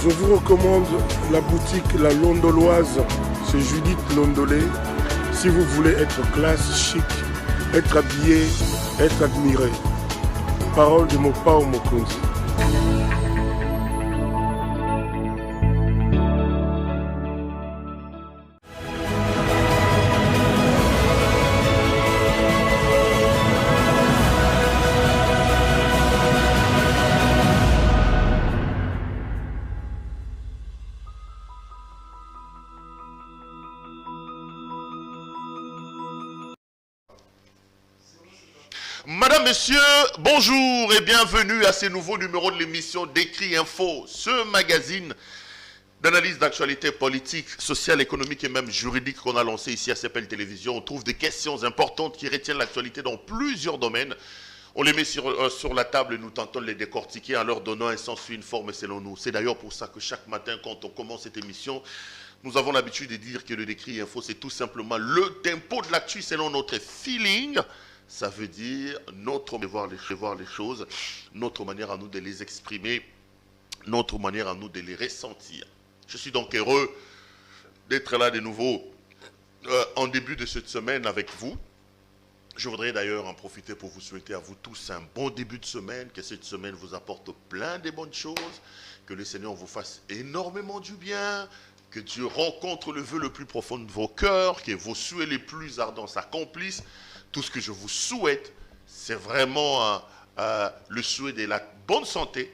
Je vous recommande la boutique La Londoloise, c'est Judith Londolé. Si vous voulez être classe, chic, être habillé, être admiré. Parole de Mopao Mokonzi. Madame, Messieurs, bonjour et bienvenue à ce nouveau numéro de l'émission Décrit Info, ce magazine d'analyse d'actualité politique, sociale, économique et même juridique qu'on a lancé ici à CPL Télévision. On trouve des questions importantes qui retiennent l'actualité dans plusieurs domaines. On les met sur la table et nous tentons de les décortiquer en leur donnant un sens et une forme selon nous. C'est d'ailleurs pour ça que chaque matin, quand on commence cette émission, nous avons l'habitude de dire que le Décrit Info, c'est tout simplement le tempo de l'actu selon notre feeling. Ça veut dire notre manière de voir les choses, notre manière à nous de les exprimer, notre manière à nous de les ressentir. Je suis donc heureux d'être là de nouveau en début de cette semaine avec vous. Je voudrais d'ailleurs en profiter pour vous souhaiter à vous tous un bon début de semaine, que cette semaine vous apporte plein de bonnes choses, que le Seigneur vous fasse énormément du bien, que Dieu rencontre le vœu le plus profond de vos cœurs, que vos souhaits les plus ardents s'accomplissent. Tout ce que je vous souhaite, c'est vraiment le souhait de la bonne santé,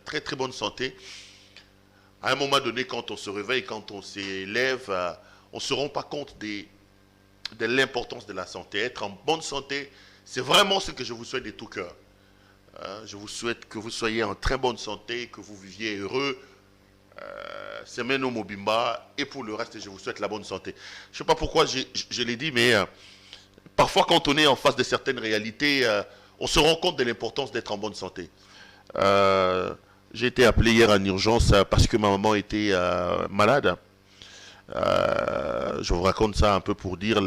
très très bonne santé. À un moment donné, quand on se réveille, quand on s'élève, on ne se rend pas compte de l'importance de la santé. Être en bonne santé, c'est vraiment ce que je vous souhaite de tout cœur. Je vous souhaite que vous soyez en très bonne santé, que vous viviez heureux. C'est Meno Mobimba. Et pour le reste, je vous souhaite la bonne santé. Je ne sais pas pourquoi je l'ai dit, mais parfois quand on est en face de certaines réalités, on se rend compte de l'importance d'être en bonne santé. J'ai été appelé hier en urgence parce que ma maman était malade. Je vous raconte ça un peu pour dire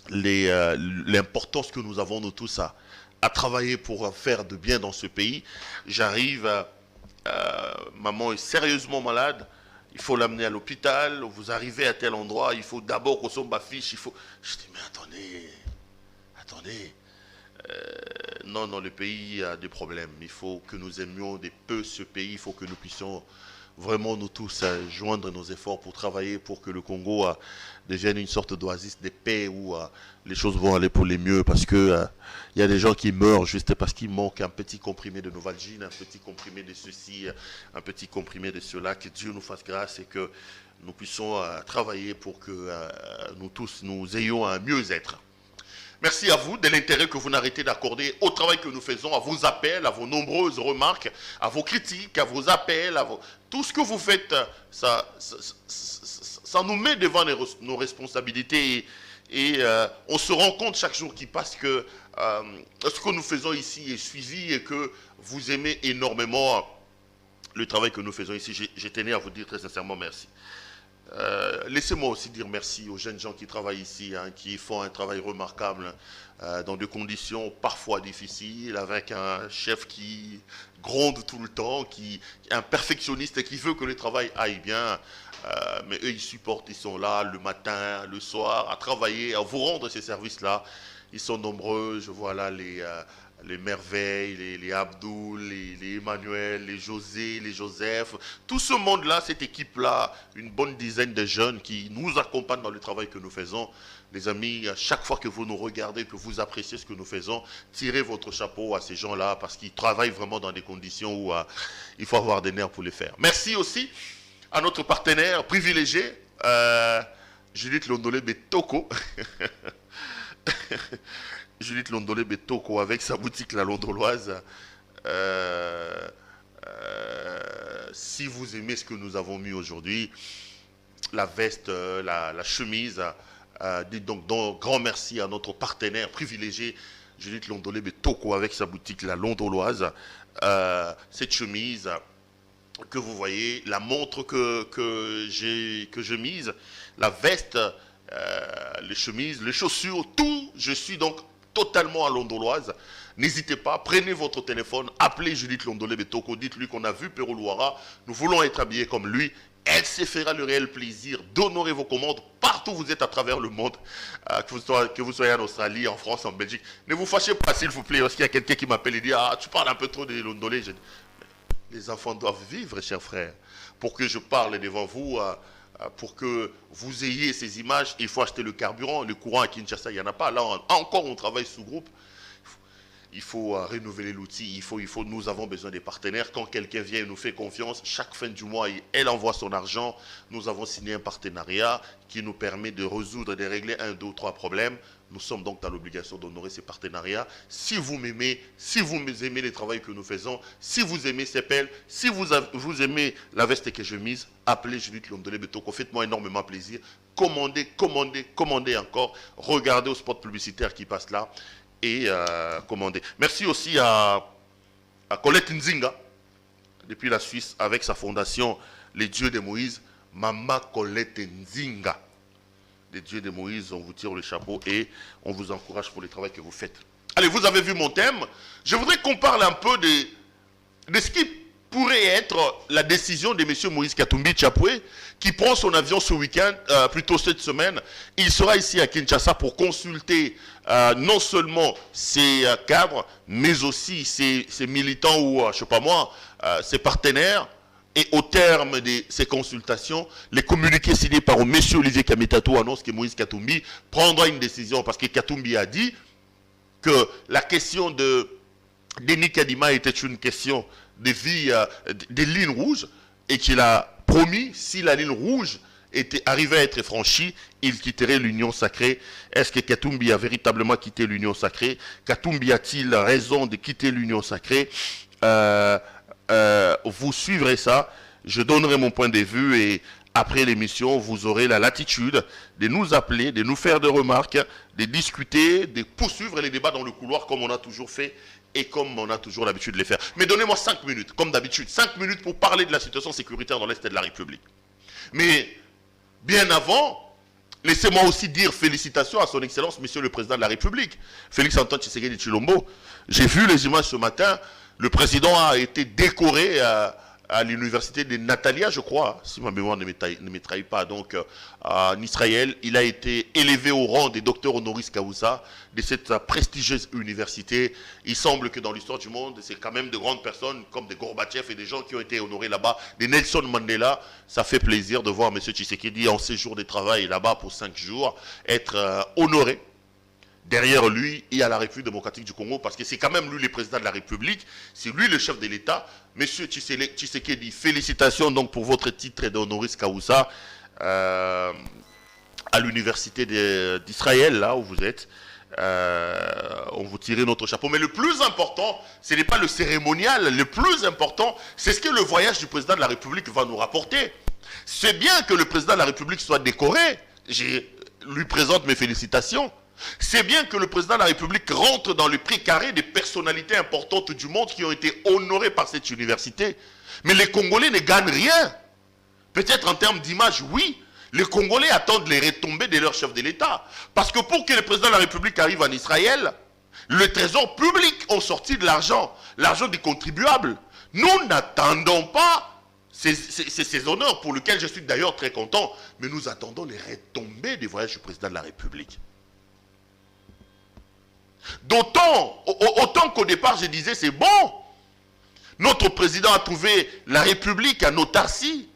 l'importance que nous avons nous tous à travailler pour faire de bien dans ce pays. J'arrive, maman est sérieusement malade, il faut l'amener à l'hôpital, vous arrivez à tel endroit, il faut d'abord qu'on sonne ma fiche, il faut... Je dis mais attendez, non, le pays a des problèmes, il faut que nous aimions des peu ce pays, il faut que nous puissions vraiment nous tous joindre nos efforts pour travailler pour que le Congo devienne une sorte d'oasis de paix où les choses vont aller pour les mieux, parce que il y a des gens qui meurent juste parce qu'il manque un petit comprimé de Novalgine, un petit comprimé de ceci, un petit comprimé de cela. Que Dieu nous fasse grâce et que nous puissions travailler pour que nous tous nous ayons un mieux-être. Merci à vous de l'intérêt que vous n'arrêtez d'accorder au travail que nous faisons, à vos appels, à vos nombreuses remarques, à vos critiques, à vos appels, tout ce que vous faites, ça nous met devant nos responsabilités et on se rend compte chaque jour qui passe que ce que nous faisons ici est suivi et que vous aimez énormément le travail que nous faisons ici. Je tenais à vous dire très sincèrement merci. Laissez-moi aussi dire merci aux jeunes gens qui travaillent ici, qui font un travail remarquable dans des conditions parfois difficiles, avec un chef qui gronde tout le temps, un perfectionniste qui veut que le travail aille bien. Mais eux, ils supportent, ils sont là le matin, le soir, à travailler, à vous rendre ces services-là. Ils sont nombreux, je vois là les Merveilles, les Abdoul, les Emmanuel, les José, les Joseph, tout ce monde-là, cette équipe-là, une bonne dizaine de jeunes qui nous accompagnent dans le travail que nous faisons. Les amis, à chaque fois que vous nous regardez, que vous appréciez ce que nous faisons, tirez votre chapeau à ces gens-là parce qu'ils travaillent vraiment dans des conditions où il faut avoir des nerfs pour les faire. Merci aussi à notre partenaire privilégié, Judith Londolé Betoko. Judith Londolé Betoko avec sa boutique La Londoloise. Si vous aimez ce que nous avons mis aujourd'hui, la veste, la chemise, dites donc grand merci à notre partenaire privilégié, Judith Londolé Betoko avec sa boutique La Londoloise. Cette chemise que vous voyez, la montre que je mise, la veste, les chemises, les chaussures, tout, je suis donc totalement à Londoloise. n'hésitez pas, prenez votre téléphone, appelez Judith Londolé Betoko, dites-lui qu'on a vu Perou Louara, nous voulons être habillés comme lui. Elle se fera le réel plaisir d'honorer vos commandes partout où vous êtes à travers le monde, que vous soyez en Australie, en France, en Belgique. Ne vous fâchez pas, s'il vous plaît, parce qu'il y a quelqu'un qui m'appelle et dit « Ah, tu parles un peu trop de Londolé. » Les enfants doivent vivre, chers frères. Pour que je parle devant vous, pour que vous ayez ces images, il faut acheter le carburant. Le courant à Kinshasa, il n'y en a pas. Là, encore, on travaille sous groupe. Il faut renouveler l'outil, nous avons besoin des partenaires. Quand quelqu'un vient et nous fait confiance, chaque fin du mois, elle envoie son argent. Nous avons signé un partenariat qui nous permet de résoudre, de régler 1, 2, 3 problèmes. Nous sommes donc dans l'obligation d'honorer ces partenariats. Si vous m'aimez, si vous aimez le travail que nous faisons, si vous aimez CEPEL, si vous aimez la veste que je mise, appelez Judith Londolé Betoko. Faites-moi énormément plaisir. Commandez encore. Regardez au spot publicitaire qui passe là. Et commander. Merci aussi à Colette Nzinga, depuis la Suisse, avec sa fondation Les Dieux de Moïse. Mama Colette Nzinga. Les Dieux de Moïse, on vous tire le chapeau et on vous encourage pour le travail que vous faites. Allez, vous avez vu mon thème. Je voudrais qu'on parle un peu de ce qui pourrait être la décision de M. Moïse Katumbi Tchapoué, qui prend son avion ce week-end, plutôt cette semaine. Il sera ici à Kinshasa pour consulter non seulement ses cadres, mais aussi ses militants ou, je ne sais pas moi, ses partenaires. Et au terme de ces consultations, les communiqués signés par M. Olivier Kamitatou annoncent que Moïse Katumbi prendra une décision, parce que Katumbi a dit que la question de Denis Kadima était une question de vie, des lignes rouges, et qu'il a promis, si la ligne rouge arrivait à être franchie, il quitterait l'union sacrée. Est-ce que Katumbi a véritablement quitté l'union sacrée? Katumbi a-t-il raison de quitter l'union sacrée? Vous suivrez ça, je donnerai mon point de vue et après l'émission, vous aurez la latitude de nous appeler, de nous faire des remarques, de discuter, de poursuivre les débats dans le couloir comme on a toujours fait et comme on a toujours l'habitude de les faire. Mais donnez-moi 5 minutes, comme d'habitude, 5 minutes pour parler de la situation sécuritaire dans l'Est de la République. Mais bien avant, laissez-moi aussi dire félicitations à son Excellence, Monsieur le Président de la République, Félix Antoine Tshisekedi Tshilombo. J'ai vu les images ce matin, le Président a été décoré à l'université de Natalia, je crois, si ma mémoire ne me trahit pas, donc en Israël. Il a été élevé au rang des docteurs honoris causa de cette prestigieuse université. Il semble que dans l'histoire du monde, c'est quand même de grandes personnes comme des Gorbatchev et des gens qui ont été honorés là-bas, des Nelson Mandela. Ça fait plaisir de voir M. Tshisekedi en séjour de travail là-bas pour 5 jours, être honoré. Derrière lui, il y a la République démocratique du Congo, parce que c'est quand même lui le président de la République, c'est lui le chef de l'État. Monsieur Tshisekedi, félicitations donc pour votre titre d'honoris causa à l'université d'Israël, là où vous êtes. On vous tire notre chapeau. Mais le plus important, ce n'est pas le cérémonial, le plus important, c'est ce que le voyage du président de la République va nous rapporter. C'est bien que le président de la République soit décoré, je lui présente mes félicitations. C'est bien que le président de la République rentre dans le prix carré des personnalités importantes du monde qui ont été honorées par cette université. Mais les Congolais ne gagnent rien. Peut-être en termes d'image, oui. Les Congolais attendent les retombées de leur chef de l'État. Parce que pour que le président de la République arrive en Israël, le trésor public a sorti de l'argent des contribuables. Nous n'attendons pas ces honneurs pour lesquels je suis d'ailleurs très content, mais nous attendons les retombées du voyage du président de la République. Autant qu'au départ je disais c'est bon, notre président a trouvé la République en autarcie.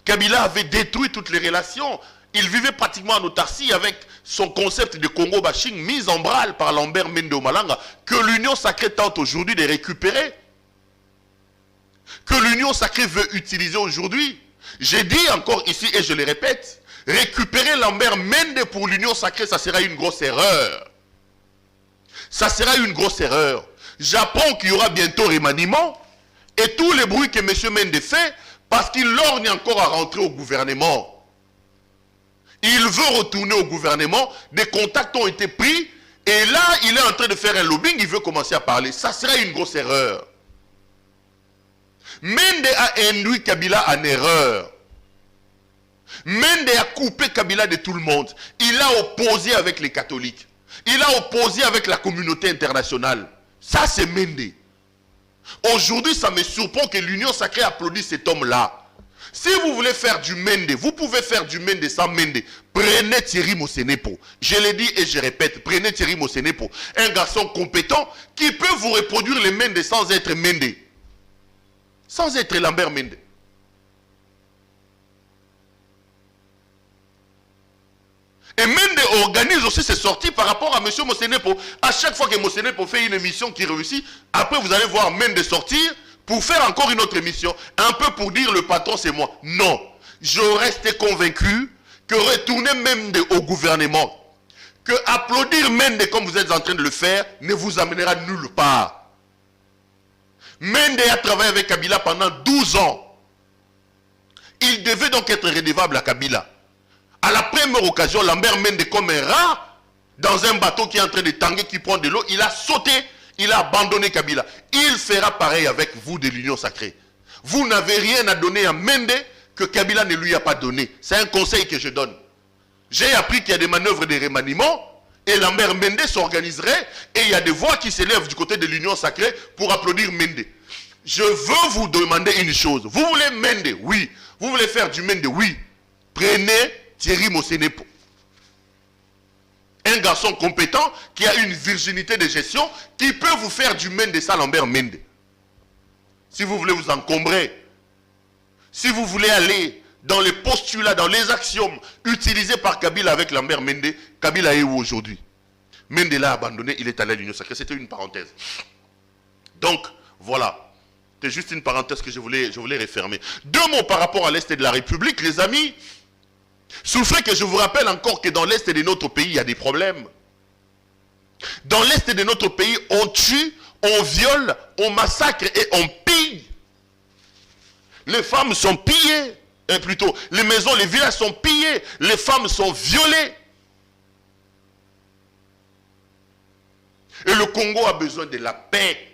Kabila avait détruit toutes les relations, il vivait pratiquement en autarcie avec son concept de Congo bashing mis en branle par Lambert Mende Omalanga, que l'Union sacrée tente aujourd'hui de récupérer, que l'Union sacrée veut utiliser aujourd'hui. J'ai dit encore ici et je le répète, récupérer Lambert Mende pour l'Union sacrée, ça sera une grosse erreur. Ça sera une grosse erreur. J'apprends qu'il y aura bientôt remaniement et tous les bruits que M. Mende fait parce qu'il lorgne encore à rentrer au gouvernement. Il veut retourner au gouvernement, des contacts ont été pris et là il est en train de faire un lobbying, il veut commencer à parler. Ça serait une grosse erreur. Mende a induit Kabila en erreur. Mende a coupé Kabila de tout le monde. Il a opposé avec les catholiques. Il a opposé avec la communauté internationale. Ça, c'est Mende. Aujourd'hui, ça me surprend que l'Union sacrée applaudisse cet homme-là. Si vous voulez faire du Mende, vous pouvez faire du Mende sans Mende. Prenez Thierry Mosenepo. Je l'ai dit et je répète, prenez Thierry Mosenepo. Un garçon compétent qui peut vous reproduire les Mende sans être Mende. Sans être Lambert Mende. Et Mende organise aussi ses sorties par rapport à M. Mosenepo. À chaque fois que Mosenepo fait une émission qui réussit, après vous allez voir Mende sortir pour faire encore une autre émission, un peu pour dire le patron c'est moi. Non, je reste convaincu que retourner Mende au gouvernement, que applaudir Mende comme vous êtes en train de le faire, ne vous amènera nulle part. Mende a travaillé avec Kabila pendant 12 ans. Il devait donc être redevable à Kabila. À la première occasion, Lambert Mende, comme un rat, dans un bateau qui est en train de tanguer, qui prend de l'eau, il a sauté, il a abandonné Kabila. Il fera pareil avec vous de l'Union sacrée. Vous n'avez rien à donner à Mende que Kabila ne lui a pas donné. C'est un conseil que je donne. J'ai appris qu'il y a des manœuvres de remaniement, et Lambert Mende s'organiserait, et il y a des voix qui s'élèvent du côté de l'Union sacrée pour applaudir Mende. Je veux vous demander une chose. Vous voulez Mende? Oui. Vous voulez faire du Mende? Oui. Prenez Thierry Mosenepo. Un garçon compétent qui a une virginité de gestion qui peut vous faire du Mende sans Lambert Mende. Si vous voulez vous encombrer, si vous voulez aller dans les postulats, dans les axiomes utilisés par Kabila avec Lambert Mende, Kabila est où aujourd'hui? Mende l'a abandonné, il est allé à l'Union sacrée. C'était une parenthèse. Donc, voilà. C'est juste une parenthèse que je voulais refermer. Deux mots par rapport à l'Est de la République, les amis. Sous le fait que je vous rappelle encore que dans l'Est de notre pays, il y a des problèmes. Dans l'Est de notre pays, on tue, on viole, on massacre et on pille. Les femmes sont pillées. Plutôt, les maisons, les villages sont pillés. Les femmes sont violées. Et le Congo a besoin de la paix.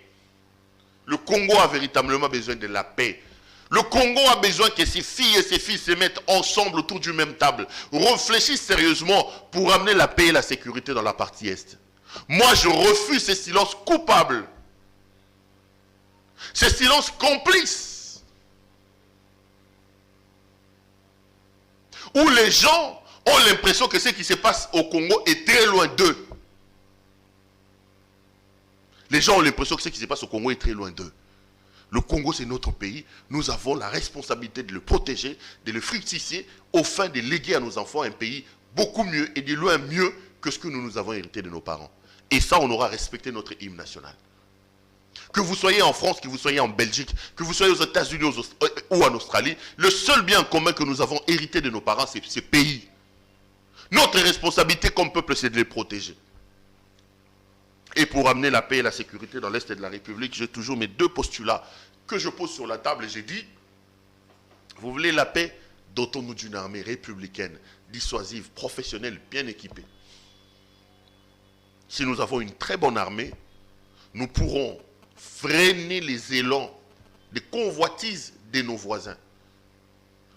Le Congo a véritablement besoin de la paix. Le Congo a besoin que ses filles et ses fils se mettent ensemble autour d'une même table. Réfléchissent sérieusement pour amener la paix et la sécurité dans la partie Est. Moi, je refuse ce silence coupable. Ce silence complice. Où les gens ont l'impression que ce qui se passe au Congo est très loin d'eux. Les gens ont l'impression que ce qui se passe au Congo est très loin d'eux. Le Congo, c'est notre pays. Nous avons la responsabilité de le protéger, de le fructifier, au fin de léguer à nos enfants un pays beaucoup mieux et de loin mieux que ce que nous avons hérité de nos parents. Et ça, on aura respecté notre hymne national. Que vous soyez en France, que vous soyez en Belgique, que vous soyez aux États-Unis ou en Australie, le seul bien commun que nous avons hérité de nos parents, c'est ce pays. Notre responsabilité comme peuple, c'est de les protéger. Et pour amener la paix et la sécurité dans l'Est de la République, j'ai toujours mes deux postulats que je pose sur la table et j'ai dit, vous voulez la paix, dotons-nous d'une armée républicaine, dissuasive, professionnelle, bien équipée. Si nous avons une très bonne armée, nous pourrons freiner les élans de convoitise de nos voisins.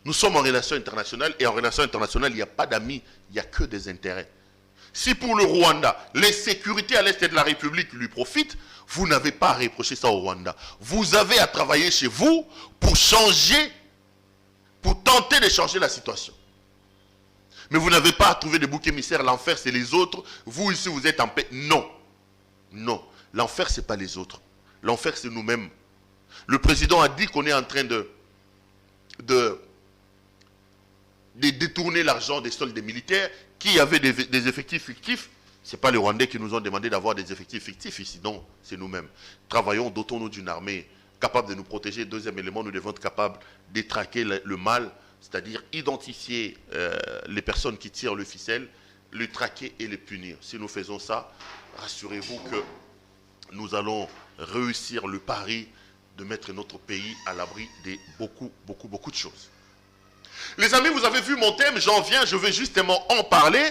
Nous sommes en relation internationale et en relation internationale, il n'y a pas d'amis, il n'y a que des intérêts. Si pour le Rwanda, l'insécurité à l'Est de la République lui profite, vous n'avez pas à reprocher ça au Rwanda. Vous avez à travailler chez vous pour changer, pour tenter de changer la situation. Mais vous n'avez pas à trouver des boucs émissaires, l'enfer c'est les autres, vous ici vous êtes en paix. Non, non, l'enfer c'est pas les autres, l'enfer c'est nous-mêmes. Le président a dit qu'on est en train de détourner l'argent des soldes militaires. Qui avait des effectifs fictifs? Ce n'est pas les Rwandais qui nous ont demandé d'avoir des effectifs fictifs ici, non, c'est nous-mêmes. Travaillons, dotons-nous d'une armée capable de nous protéger. Deuxième élément, nous devons être capables de traquer le mal, c'est-à-dire identifier les personnes qui tirent le ficelle, le traquer et les punir. Si nous faisons ça, rassurez-vous que nous allons réussir le pari de mettre notre pays à l'abri de beaucoup de choses. Les amis, vous avez vu mon thème, j'en viens, je vais justement en parler.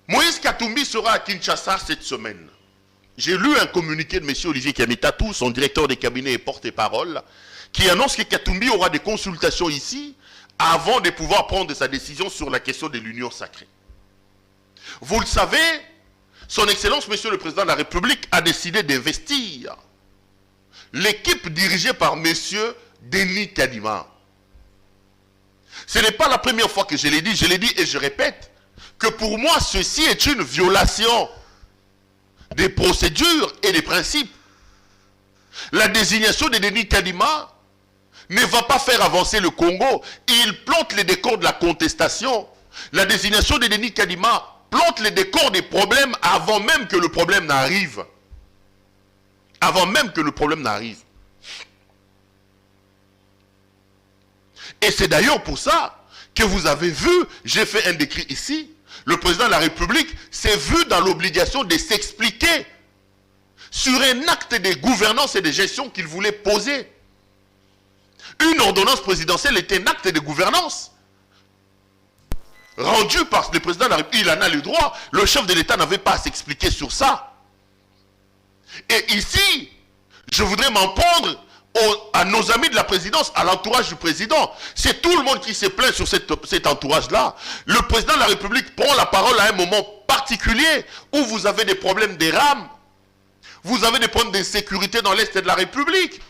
Moïse Katumbi sera à Kinshasa cette semaine. J'ai lu un communiqué de M. Olivier Kamitatou, son directeur de cabinet et porte-parole, qui annonce que Katumbi aura des consultations ici avant de pouvoir prendre sa décision sur la question de l'union sacrée. Vous le savez, Son Excellence, Monsieur le Président de la République, a décidé d'investir l'équipe dirigée par Monsieur Denis Kadima. Ce n'est pas la première fois que je l'ai dit et je répète que pour moi, ceci est une violation des procédures et des principes. La désignation de Denis Kadima ne va pas faire avancer le Congo. Il plante les décors de la contestation. La désignation de Denis Kadima plante les décors des problèmes avant même que le problème n'arrive. Avant même que le problème n'arrive. Et c'est d'ailleurs pour ça que vous avez vu, j'ai fait un décret ici, le président de la République s'est vu dans l'obligation de s'expliquer sur un acte de gouvernance et de gestion qu'il voulait poser. Une ordonnance présidentielle était un acte de gouvernance rendu par le président de la République. Il en a le droit. Le chef de l'État n'avait pas à s'expliquer sur ça. Et ici, je voudrais m'en prendre à nos amis de la présidence, à l'entourage du président. C'est tout le monde qui se plaint sur cet entourage-là. Le président de la République prend la parole à un moment particulier où vous avez des problèmes des rames. Vous avez des problèmes d'insécurité dans l'Est de la République.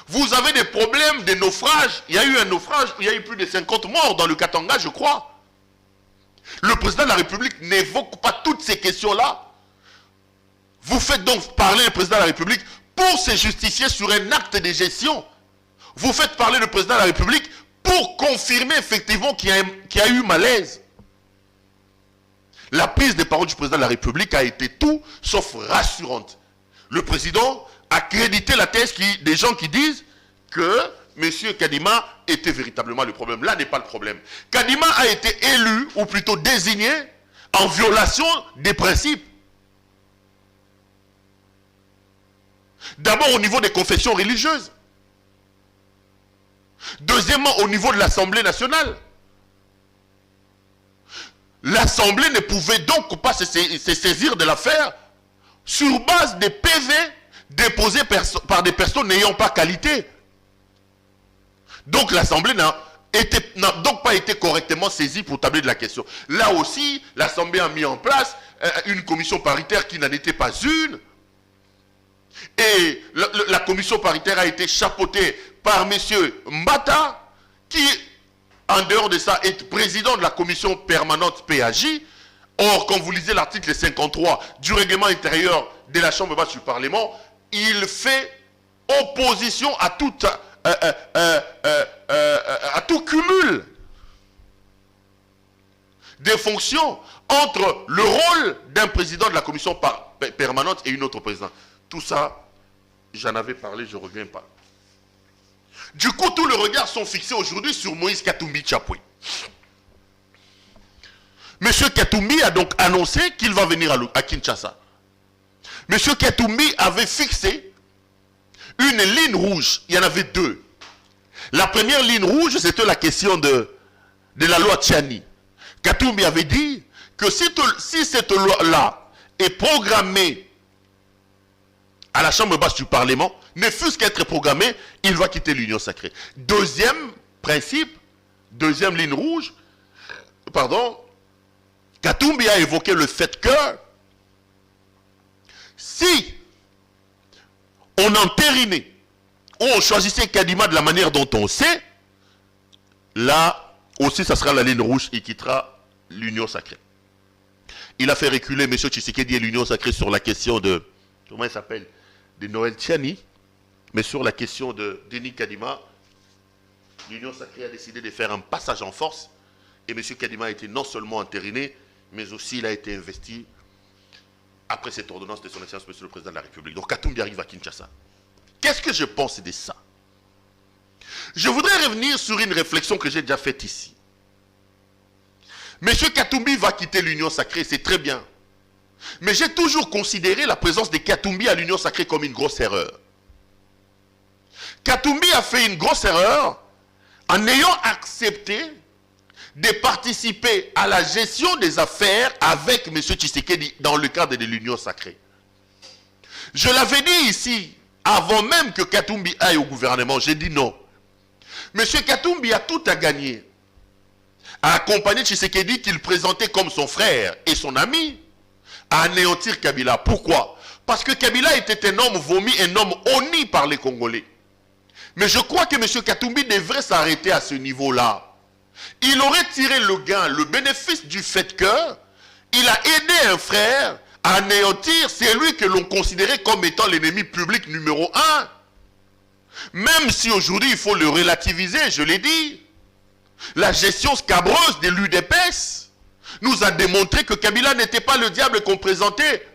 Vous avez des problèmes de naufrage. Il y a eu un naufrage où il y a eu plus de 50 morts dans le Katanga, je crois. Le président de la République n'évoque pas toutes ces questions-là. Vous faites donc parler le président de la République pour se justifier sur un acte de gestion. Vous faites parler le président de la République pour confirmer effectivement qu'il y a eu malaise. La prise de parole du président de la République a été tout sauf rassurante. Le président a crédité la thèse des gens qui disent que M. Kadima était véritablement le problème. Là n'est pas le problème. Kadima a été élu, ou plutôt désigné, en violation des principes. D'abord au niveau des confessions religieuses. Deuxièmement au niveau de l'Assemblée nationale. L'Assemblée ne pouvait donc pas se saisir de l'affaire sur base des PV déposés par des personnes n'ayant pas qualité. Donc l'Assemblée n'a donc pas été correctement saisie pour tabler de la question. Là aussi, l'Assemblée a mis en place une commission paritaire qui n'en était pas une. Et la commission paritaire a été chapeautée par M. Mbata, qui, en dehors de ça, est président de la commission permanente PAJ. Or, quand vous lisez l'article 53 du règlement intérieur de la Chambre basse du Parlement, il fait opposition à tout cumul des fonctions entre le rôle d'un président de la commission permanente et une autre présidente. Tout ça, j'en avais parlé, je ne reviens pas. Du coup, tous les regards sont fixés aujourd'hui sur Moïse Katumbi Tchapoué. Monsieur Katumbi a donc annoncé qu'il va venir à Kinshasa. Monsieur Katumbi avait fixé une ligne rouge. Il y en avait deux. La première ligne rouge, c'était la question de la loi Tchani. Katumbi avait dit que si cette loi-là est programmée à la Chambre basse du Parlement, ne fût-ce qu'être programmée, il va quitter l'Union sacrée. Deuxième principe, deuxième ligne rouge, Katumbi a évoqué le fait que si on entérinait ou on choisissait Kadima de la manière dont on sait, là aussi ça sera la ligne rouge, il quittera l'Union sacrée. Il a fait reculer M. Tshisekedi et l'Union sacrée sur la question de, comment il s'appelle, de Noël Tchani, mais sur la question de Denis Kadima, l'Union sacrée a décidé de faire un passage en force et M. Kadima a été non seulement entériné, mais aussi il a été investi après cette ordonnance de son Excellence, Monsieur le Président de la République. Donc Katumbi arrive à Kinshasa. Qu'est-ce que je pense de ça? Je voudrais revenir sur une réflexion que j'ai déjà faite ici. Monsieur Katumbi va quitter l'Union sacrée, c'est très bien. Mais j'ai toujours considéré la présence de Katumbi à l'Union sacrée comme une grosse erreur. Katumbi a fait une grosse erreur en ayant accepté de participer à la gestion des affaires avec M. Tshisekedi dans le cadre de l'Union sacrée. Je l'avais dit ici, avant même que Katumbi aille au gouvernement, j'ai dit non. M. Katumbi a tout à gagner à accompagner Tshisekedi qu'il présentait comme son frère et son ami, à anéantir Kabila. Pourquoi? Parce que Kabila était un homme vomi, un homme honni par les Congolais. Mais je crois que M. Katumbi devrait s'arrêter à ce niveau-là. Il aurait tiré le gain, le bénéfice du fait qu'il a aidé un frère à anéantir celui que l'on considérait comme étant l'ennemi public numéro 1. Même si aujourd'hui il faut le relativiser, je l'ai dit. La gestion scabreuse de l'UDPS nous a démontré que Kabila n'était pas le diable qu'on présentait.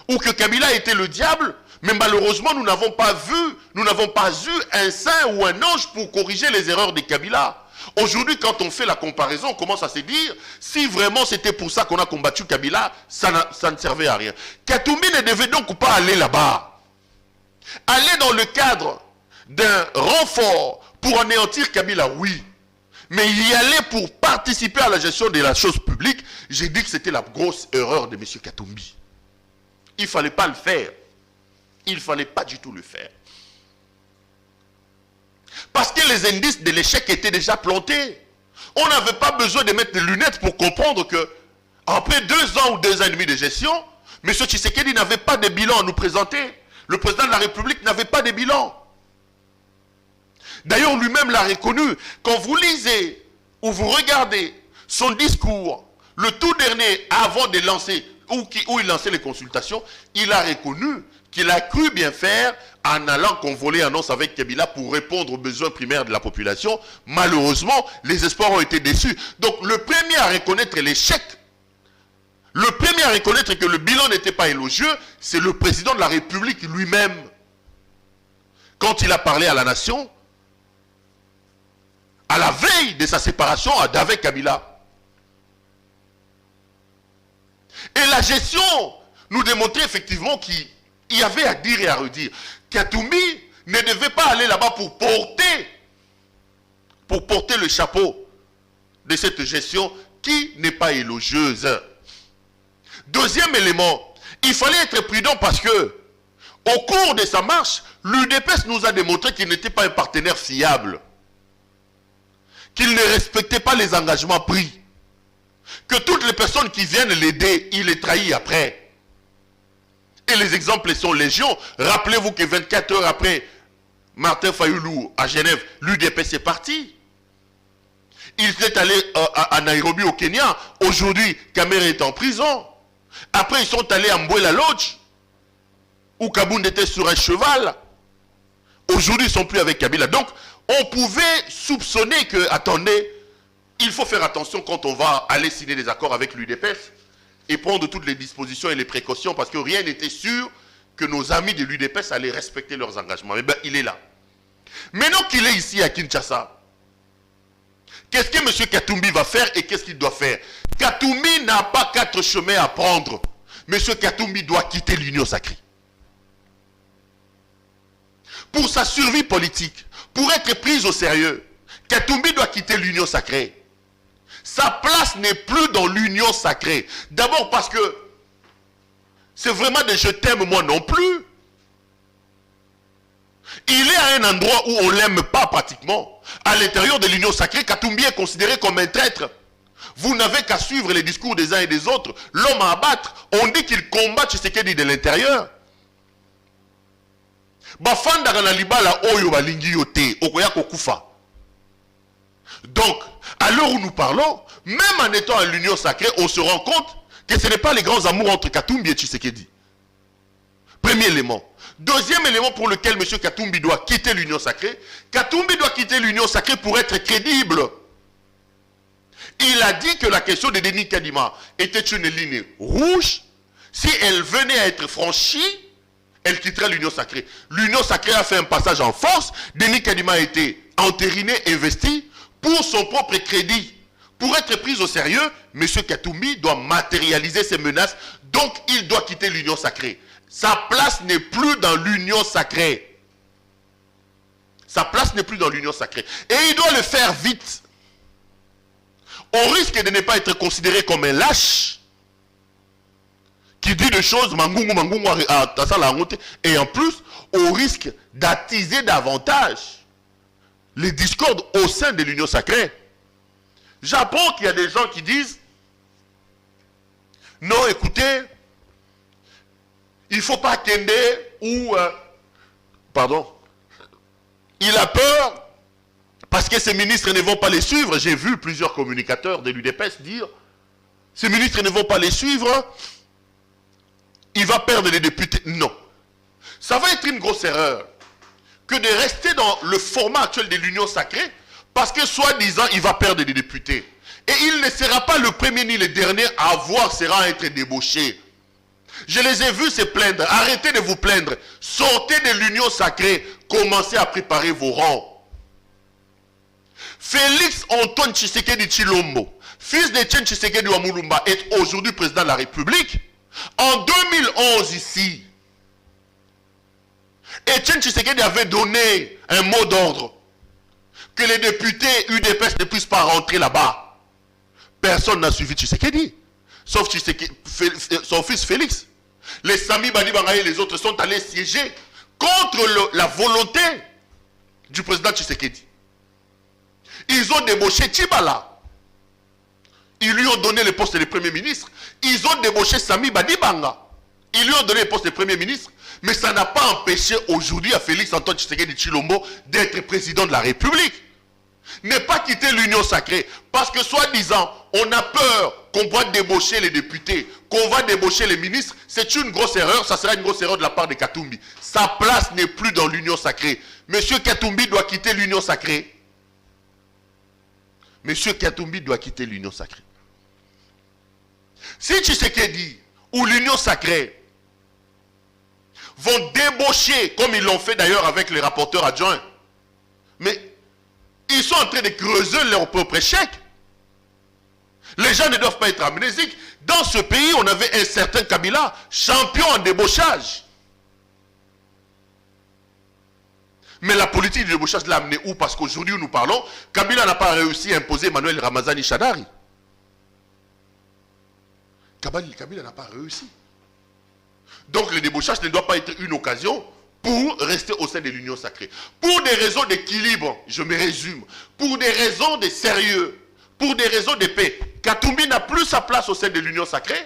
Ou que Kabila était le diable, mais malheureusement nous n'avons pas eu un saint ou un ange pour corriger les erreurs de Kabila. Aujourd'hui, quand on fait la comparaison, on commence à se dire, si vraiment c'était pour ça qu'on a combattu Kabila, ça ne servait à rien. Katumbi ne devait donc pas aller là-bas. Aller dans le cadre d'un renfort pour anéantir Kabila, oui. Mais y aller pour participer à la gestion de la chose publique, j'ai dit que c'était la grosse erreur de M. Katumbi. Il ne fallait pas le faire. Il ne fallait pas du tout le faire. Parce que les indices de l'échec étaient déjà plantés. On n'avait pas besoin de mettre des lunettes pour comprendre que, après 2 ans ou 2 ans et demi de gestion, M. Tshisekedi n'avait pas de bilan à nous présenter. Le président de la République n'avait pas de bilan. D'ailleurs, lui-même l'a reconnu. Quand vous lisez ou vous regardez son discours, le tout dernier avant de lancer, où il lançait les consultations, il a reconnu qu'il a cru bien faire en allant convoler annonce avec Kabila pour répondre aux besoins primaires de la population. Malheureusement, les espoirs ont été déçus. Donc, le premier à reconnaître l'échec, le premier à reconnaître que le bilan n'était pas élogieux, c'est le président de la République lui-même. Quand il a parlé à la nation, à la veille de sa séparation d'avec Kabila. Et la gestion nous démontrait effectivement qu'il y avait à dire et à redire. Katumbi ne devait pas aller là-bas pour porter le chapeau de cette gestion qui n'est pas élogieuse. Deuxième élément, il fallait être prudent parce que, au cours de sa marche, l'UDPS nous a démontré qu'il n'était pas un partenaire fiable, qu'il ne respectait pas les engagements pris, que toutes les personnes qui viennent l'aider, il les trahit après. Et les exemples sont légion. Rappelez-vous que 24 heures après Martin Fayoulou à Genève, l'UDPS est parti. Il est allé à Nairobi au Kenya. Aujourd'hui, Kamere est en prison. Après, ils sont allés à Mbouela Lodge, où Kabound était sur un cheval. Aujourd'hui, ils ne sont plus avec Kabila. Donc, on pouvait soupçonner que, attendez, il faut faire attention quand on va aller signer des accords avec l'UDPS et prendre toutes les dispositions et les précautions parce que rien n'était sûr que nos amis de l'UDPS allaient respecter leurs engagements. Mais bien, il est là. Maintenant qu'il est ici à Kinshasa, qu'est-ce que M. Katumbi va faire et qu'est-ce qu'il doit faire? Katumbi n'a pas 4 chemins à prendre. M. Katumbi doit quitter l'Union sacrée. Pour sa survie politique, pour être pris au sérieux, Katumbi doit quitter l'Union sacrée. Sa place n'est plus dans l'Union sacrée. D'abord parce que c'est vraiment des je t'aime moi non plus. Il est à un endroit où on ne l'aime pas pratiquement. À l'intérieur de l'Union sacrée, Katumbi est considéré comme un traître. Vous n'avez qu'à suivre les discours des uns et des autres. L'homme à abattre, on dit qu'il combat Tshisekedi de l'intérieur. Bafanda na libala oyo balingi yote, okoya kokufa. Donc, à l'heure où nous parlons, même en étant à l'Union sacrée, on se rend compte que ce n'est pas les grands amours entre Katumbi et Tshisekedi. Premier élément. Deuxième élément pour lequel M. Katumbi doit quitter l'Union sacrée, Katumbi doit quitter l'Union sacrée pour être crédible. Il a dit que la question de Denis Kadima était une ligne rouge. Si elle venait à être franchie, elle quitterait l'Union sacrée. L'Union sacrée a fait un passage en force. Denis Kadima a été entériné, investi pour son propre crédit. Pour être pris au sérieux, M. Katumbi doit matérialiser ses menaces. Donc, il doit quitter l'Union sacrée. Sa place n'est plus dans l'Union sacrée. Sa place n'est plus dans l'Union sacrée. Et il doit le faire vite. On risque de ne pas être considéré comme un lâche qui dit des choses, et en plus, on risque d'attiser davantage les discordes au sein de l'Union sacrée. J'apprends qu'il y a des gens qui disent, non, écoutez, il ne faut pas Kende ou... pardon. Il a peur parce que ces ministres ne vont pas les suivre. J'ai vu plusieurs communicateurs de l'UDPS dire, ces ministres ne vont pas les suivre, il va perdre les députés. Non. Ça va être une grosse erreur que de rester dans le format actuel de l'Union sacrée, parce que soi-disant, il va perdre des députés. Et il ne sera pas le premier ni le dernier à avoir ses rangs à être débauchés. Je les ai vus se plaindre. Arrêtez de vous plaindre. Sortez de l'Union sacrée. Commencez à préparer vos rangs. Félix Antoine Tshisekedi Tshilombo, fils de Etienne Tshisekedi Wamulumba, est aujourd'hui président de la République. En 2011 ici, Etienne Tshisekedi avait donné un mot d'ordre que les députés UDPS ne puissent pas rentrer là-bas. Personne n'a suivi Tshisekedi, sauf son fils Félix. Les Sami Badibanga et les autres sont allés siéger contre la volonté du président Tshisekedi. Ils ont débauché Tchibala. Ils lui ont donné le poste de Premier ministre. Ils ont débauché Sami Badibanga. Ils lui ont donné le poste de Premier ministre. Mais ça n'a pas empêché aujourd'hui à Félix Antoine Tshisekedi Tshilombo d'être président de la République. Ne pas quitter l'Union sacrée. Parce que soi-disant, on a peur qu'on va débaucher les députés, qu'on va débaucher les ministres. C'est une grosse erreur. Ça sera une grosse erreur de la part de Katumbi. Sa place n'est plus dans l'Union sacrée. Monsieur Katumbi doit quitter l'Union sacrée. Monsieur Katumbi doit quitter l'Union sacrée. Si Tshisekedi ou l'Union sacrée vont débaucher, comme ils l'ont fait d'ailleurs avec les rapporteurs adjoints, mais ils sont en train de creuser leur propre échec. Les gens ne doivent pas être amnésiques. Dans ce pays, on avait un certain Kabila, champion en débauchage. Mais la politique de débauchage l'a amené où? Parce qu'aujourd'hui où nous parlons, Kabila n'a pas réussi à imposer Emmanuel Ramazani Shadari. Kabila n'a pas réussi. Donc le débauchage ne doit pas être une occasion pour rester au sein de l'Union sacrée. Pour des raisons d'équilibre, je me résume, pour des raisons de sérieux, pour des raisons de paix, Katumbi n'a plus sa place au sein de l'Union sacrée.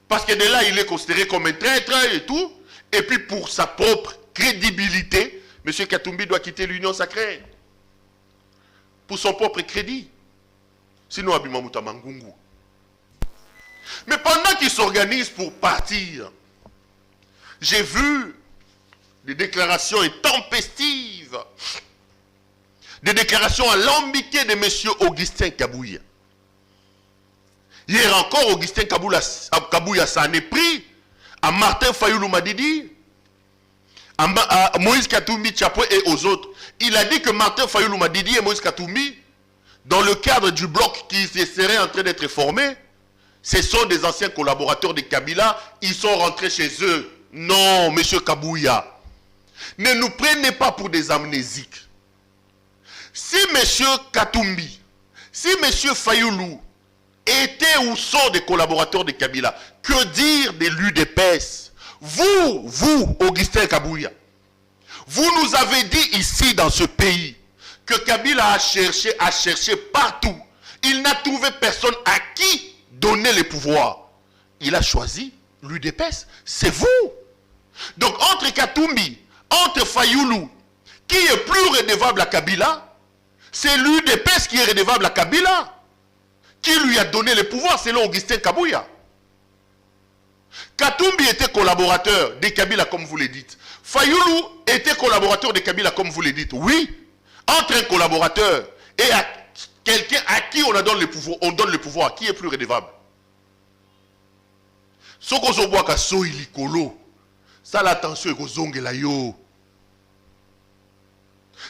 Parce que de là, il est considéré comme un traître et tout. Et puis pour sa propre crédibilité, M. Katumbi doit quitter l'Union sacrée. Pour son propre crédit. Sinon, Abimamuta Mangungu. Mais pendant qu'il s'organise pour partir, j'ai vu des déclarations intempestives, des déclarations alambiquées de M. Augustin Kabouya. Hier encore, Augustin Kabouya s'en est pris à Martin Fayoulou Madidi, à Moïse Katumbi Tchapoué et aux autres. Il a dit que Martin Fayoulou Madidi et Moïse Katumbi, dans le cadre du bloc qui serait en train d'être formé, ce sont des anciens collaborateurs de Kabila, ils sont rentrés chez eux. Non, monsieur Kabouya, ne nous prenez pas pour des amnésiques. Si monsieur Katumbi, si monsieur Fayoulou étaient ou sont des collaborateurs de Kabila, que dire de l'UDPS? Vous, Augustin Kabouya, vous nous avez dit ici dans ce pays que Kabila a cherché partout. Il n'a trouvé personne à qui donner le pouvoir. Il a choisi l'UDPS. C'est vous. Donc entre Katumbi, entre Fayoulou, qui est plus redevable à Kabila? C'est l'UDPS qui est redevable à Kabila. Qui lui a donné le pouvoir selon Augustin Kabouya? Katumbi était collaborateur de Kabila comme vous le dites. Fayoulou était collaborateur de Kabila comme vous le dites. Oui. Entre un collaborateur et quelqu'un à qui on donne le pouvoir, qui est plus redevable? Ce qu'on se voit qu'à Soilikolo, ça l'attention est que yo.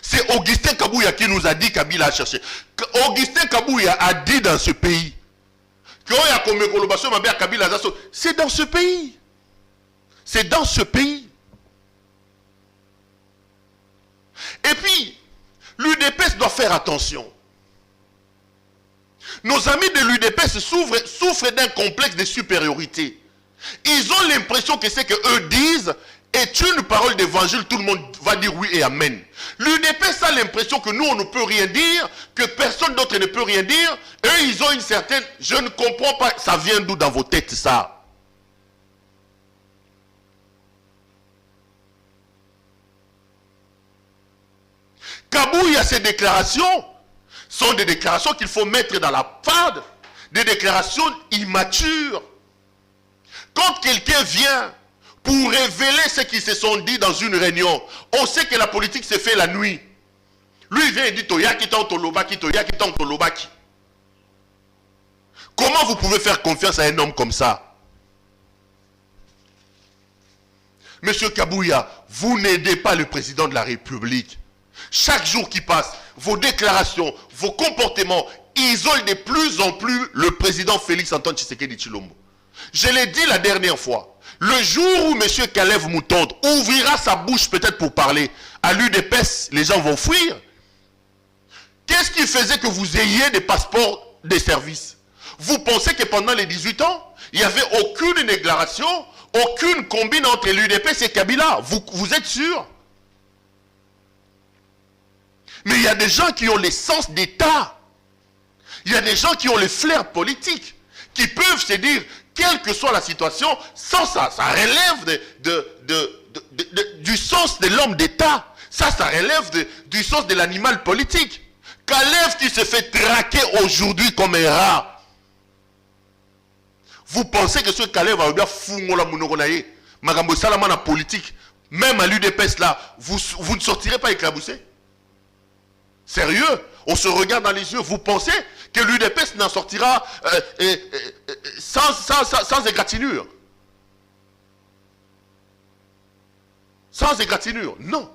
C'est Augustin Kabouya qui nous a dit Kabila a cherché. Augustin Kabouya a dit dans ce pays que c'est dans ce pays. C'est dans ce pays. Et puis, l'UDPS doit faire attention. Nos amis de l'UDPS souffrent d'un complexe de supériorité. Ils ont l'impression que ce qu'eux disent est une parole d'évangile, tout le monde va dire oui et amen. L'UDPS a l'impression que nous, on ne peut rien dire, que personne d'autre ne peut rien dire. Eux, ils ont une certaine... Je ne comprends pas, ça vient d'où dans vos têtes, ça? Kabouya, ces déclarations sont des déclarations qu'il faut mettre dans la farde, des déclarations immatures. Quand quelqu'un vient pour révéler ce qu'ils se sont dit dans une réunion, on sait que la politique se fait la nuit. Lui, il vient et dit Toyaki Tolobaki, Toyaki Tolobaki. Comment vous pouvez faire confiance à un homme comme ça? Monsieur Kabouya, vous n'aidez pas le président de la République. Chaque jour qui passe, vos déclarations, vos comportements isolent de plus en plus le président Félix Antoine Tshisekedi Tshilombo. Je l'ai dit la dernière fois, le jour où M. Kalev Moutonde ouvrira sa bouche peut-être pour parler, à l'UDPS, les gens vont fuir. Qu'est-ce qui faisait que vous ayez des passeports de service? Vous pensez que pendant les 18 ans, il n'y avait aucune déclaration, aucune combine entre l'UDPS et Kabila? Vous êtes sûr? Mais il y a des gens qui ont le sens d'État. Il y a des gens qui ont le flair politique, qui peuvent se dire, quelle que soit la situation, sans ça relève du sens de l'homme d'État. Ça relève du sens de l'animal politique. Kalev qui se fait traquer aujourd'hui comme un rat. Vous pensez que ce Kalev va bien foutre la monogonaye, Magambo Salamana politique, même à l'UDPS là, vous ne sortirez pas éclaboussé? Sérieux? On se regarde dans les yeux. Vous pensez que l'UDPS n'en sortira sans égratignure? Sans égratignure? Non.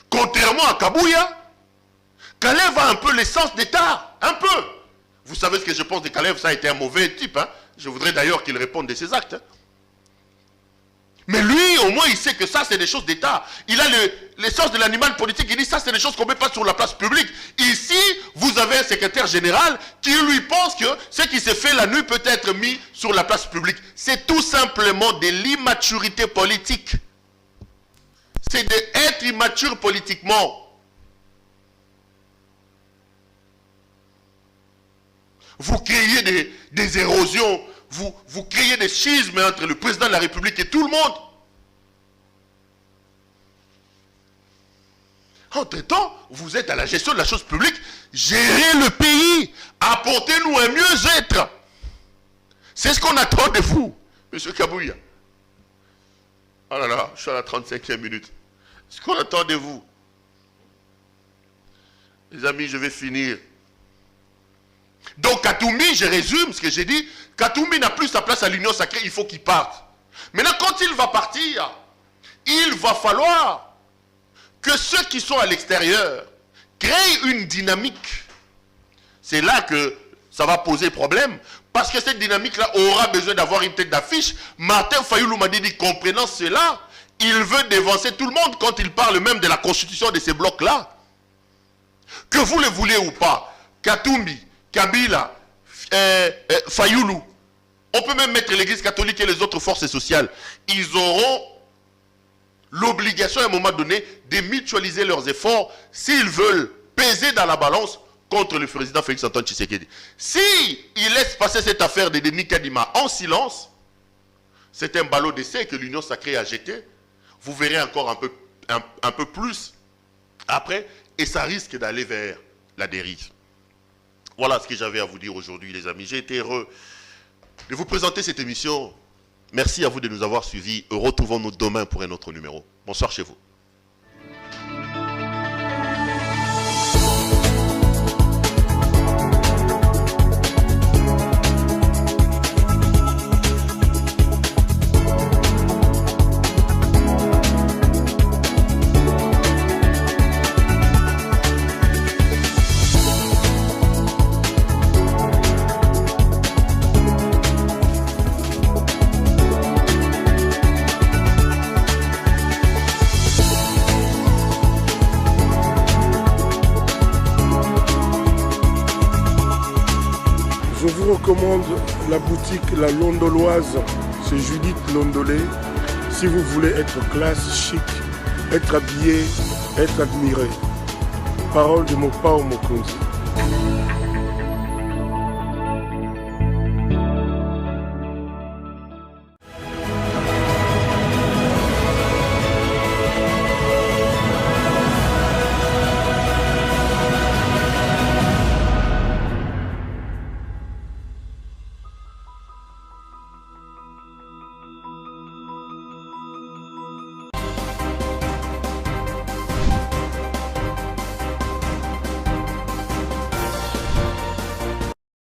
Contrairement à Kabouya, Kalev a un peu l'essence d'État. Un peu. Vous savez ce que je pense de Kalev, ça a été un mauvais type. Hein? Je voudrais d'ailleurs qu'il réponde de ses actes. Hein? Mais lui, au moins, il sait que ça, c'est des choses d'État. Il a l'essence de l'animal politique. Il dit, ça, c'est des choses qu'on ne met pas sur la place publique. Ici, vous avez un secrétaire général qui lui pense que ce qui s'est fait la nuit peut être mis sur la place publique. C'est tout simplement de l'immaturité politique. C'est d'être immature politiquement. Vous créez des érosions. Vous créez des schismes entre le président de la République et tout le monde. Entre-temps, vous êtes à la gestion de la chose publique. Gérez le pays. Apportez-nous un mieux-être. C'est ce qu'on attend de vous, M. Kabouya. Oh là là, je suis à la 35e minute. Ce qu'on attend de vous. Les amis, je vais finir. Donc Katoumi, je résume ce que j'ai dit, Katoumi n'a plus sa place à l'Union sacrée, il faut qu'il parte. Maintenant, quand il va partir, il va falloir que ceux qui sont à l'extérieur créent une dynamique. C'est là que ça va poser problème, parce que cette dynamique-là aura besoin d'avoir une tête d'affiche. Martin Fayoulou m'a dit, comprenant cela, il veut dévancer tout le monde quand il parle même de la constitution de ces blocs-là. Que vous le voulez ou pas, Katoumi, Kabila, Fayoulou, on peut même mettre l'église catholique et les autres forces sociales. Ils auront l'obligation à un moment donné de mutualiser leurs efforts s'ils veulent peser dans la balance contre le président Félix Antoine Tshisekedi. Si il laisse passer cette affaire de Denis Kadima en silence, c'est un ballot d'essai que l'Union sacrée a jeté. Vous verrez encore un peu plus après, et ça risque d'aller vers la dérive. Voilà ce que j'avais à vous dire aujourd'hui, les amis. J'ai été heureux de vous présenter cette émission. Merci à vous de nous avoir suivis. Retrouvons-nous demain pour un autre numéro. Bonsoir chez vous. Je vous recommande la boutique La Londoloise, c'est Judith Londolé. Si vous voulez être classe, chic, être habillé, être admiré. Parole de Mopao Mokonzi.